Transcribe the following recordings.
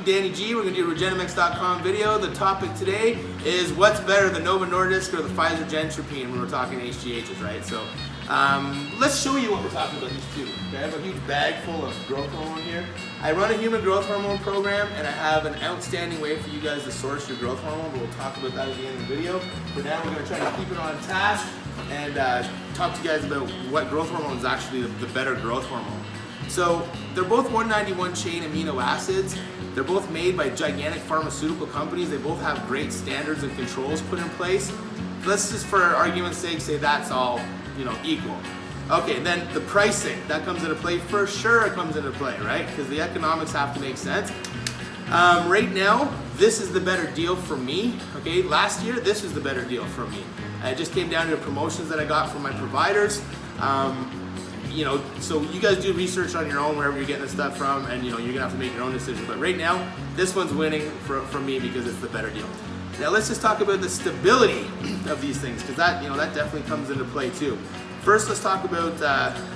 Danny G. We're going to do a Regenimix.com video. The topic today is what's better, the Novo Nordisk or the Pfizer Genotropin when we're talking HGHs, right? So let's show you what we're talking about these two. Okay, I have a huge bag full of growth hormone here. I run a human growth hormone program and I have an outstanding way for you guys to source your growth hormone, but we'll talk about that at the end of the video. For now, we're going to try to keep it on task and talk to you guys about what growth hormone is actually the better growth hormone. So they're both 191 chain amino acids. They're both made by gigantic pharmaceutical companies. They both have great standards and controls put in place. Let's just, for argument's sake, say that's all, equal. Okay, then the pricing, that comes into play. For sure it comes into play, right? Because the economics have to make sense. Right now, this is the better deal for me. Okay, last year, this is the better deal for me. It just came down to the promotions that I got from my providers. So you guys do research on your own wherever you're getting this stuff from, and you're gonna have to make your own decision. But right now, this one's winning from me because it's the better deal. Now let's just talk about the stability of these things, because that definitely comes into play too. First, let's talk about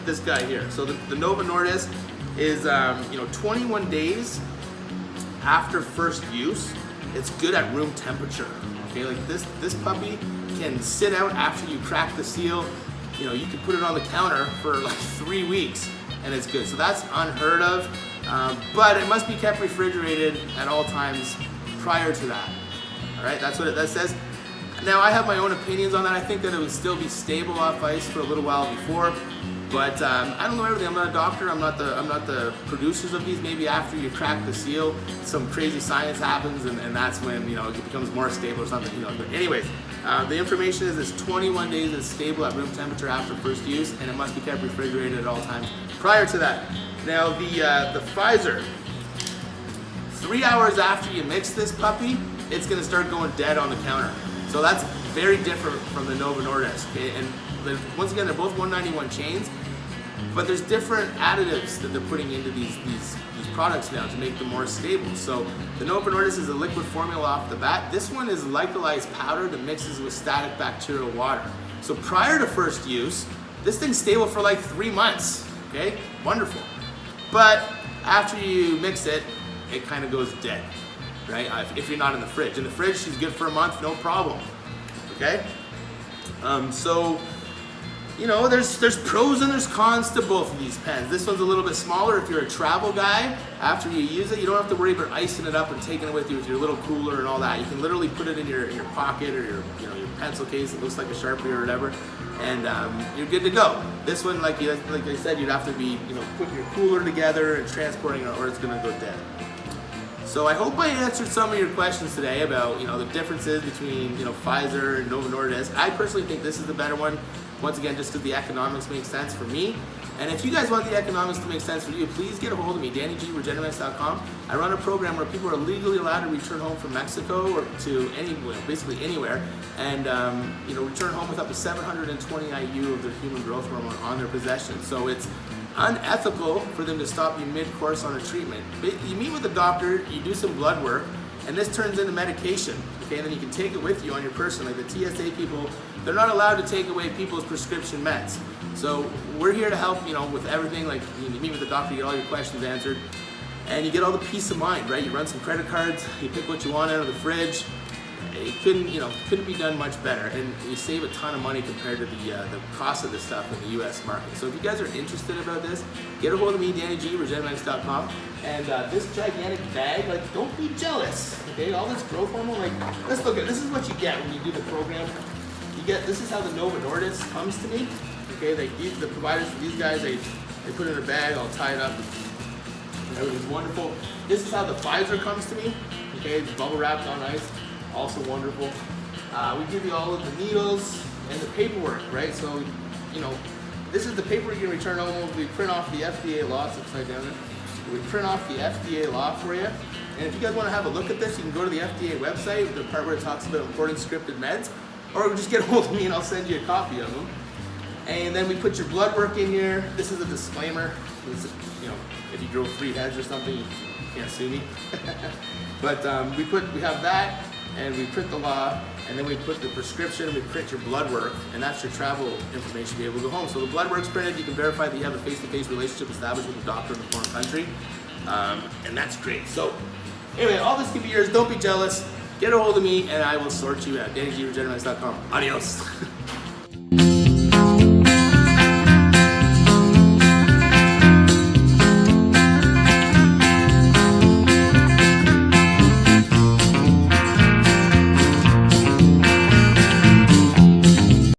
this guy here. So the Novo Nordisk is 21 days after first use. It's good at room temperature. Okay, like this puppy can sit out after you crack the seal. You can put it on the counter for like 3 weeks and it's good. So that's unheard of, but it must be kept refrigerated at all times prior to that. All right, that's what that says. Now I have my own opinions on that. I think that it would still be stable off ice for a little while before, but I don't know everything. I'm not a doctor. I'm not the producers of these. Maybe after you crack the seal, some crazy science happens, and that's when it becomes more stable or something. But anyways, the information is it's 21 days is stable at room temperature after first use, and it must be kept refrigerated at all times prior to that. Now the Pfizer, 3 hours after you mix this puppy, it's going to start going dead on the counter. So that's very different from the Novo Nordisk. Okay? And once again, they're both 191 chains, but there's different additives that they're putting into these products now to make them more stable. So the Novo Nordisk is a liquid formula off the bat. This one is lyophilized powder that mixes with static bacterial water. So prior to first use, this thing's stable for like 3 months. Okay, wonderful. But after you mix it, it kind of goes dead, right? If you're not in the fridge. In the fridge, she's good for a month, no problem. Okay, there's pros and there's cons to both of these pens. This one's a little bit smaller. If you're a travel guy, after you use it, you don't have to worry about icing it up and taking it with you with your little cooler and all that. You can literally put it in your pocket or your pencil case that looks like a Sharpie or whatever, and you're good to go. This one, like I said, you'd have to be putting your cooler together and transporting it, or it's gonna go dead. So I hope I answered some of your questions today about the differences between Pfizer and Novo Nordisk. I personally think this is the better one. Once again, just because the economics make sense for me. And if you guys want the economics to make sense for you, please get a hold of me, Danny G, Regenimix.com. I run a program where people are legally allowed to return home from Mexico or to basically anywhere, and return home with up to 720 IU of their human growth hormone on their possession. So it's unethical for them to stop you mid-course on a treatment. You meet with a doctor, you do some blood work, and this turns into medication. Okay, and then you can take it with you on your person. Like the TSA people, they're not allowed to take away people's prescription meds. So we're here to help, with everything. Like you meet with the doctor, you get all your questions answered, and you get all the peace of mind, right? You run some credit cards, you pick what you want out of the fridge. It couldn't be done much better, and you save a ton of money compared to the cost of this stuff in the U.S. market. So if you guys are interested about this, get a hold of me, Danny G, Regenimix.com, and this gigantic bag, don't be jealous. Okay, all this growth hormone, let's look at this is what you get when you do the program. This is how the Novo Nordisk comes to me. Okay, the providers for these guys, they put it in a bag, I'll tie it up. Everything's wonderful. This is how the Pfizer comes to me. Okay, it's bubble wrapped on ice. Also wonderful. We give you all of the needles and the paperwork, right? So, this is the paperwork you can return home. We print off the FDA law. It's upside down there. We print off the FDA law for you. And if you guys want to have a look at this, you can go to the FDA website, the part where it talks about importing scripted meds, or just get a hold of me and I'll send you a copy of them. And then we put your blood work in here. This is a disclaimer. This is, if you grow 3 heads or something, you can't sue me. But we have that. And we print the law, and then we put the prescription, and we print your blood work, and that's your travel information to be able to go home. So the blood work's printed, you can verify that you have a face-to-face relationship established with a doctor in a foreign country, and that's great. So Anyway, all this can be yours. Don't be jealous. Get a hold of me, and I will sort you out. DannyGRegeneratives.com. Adios.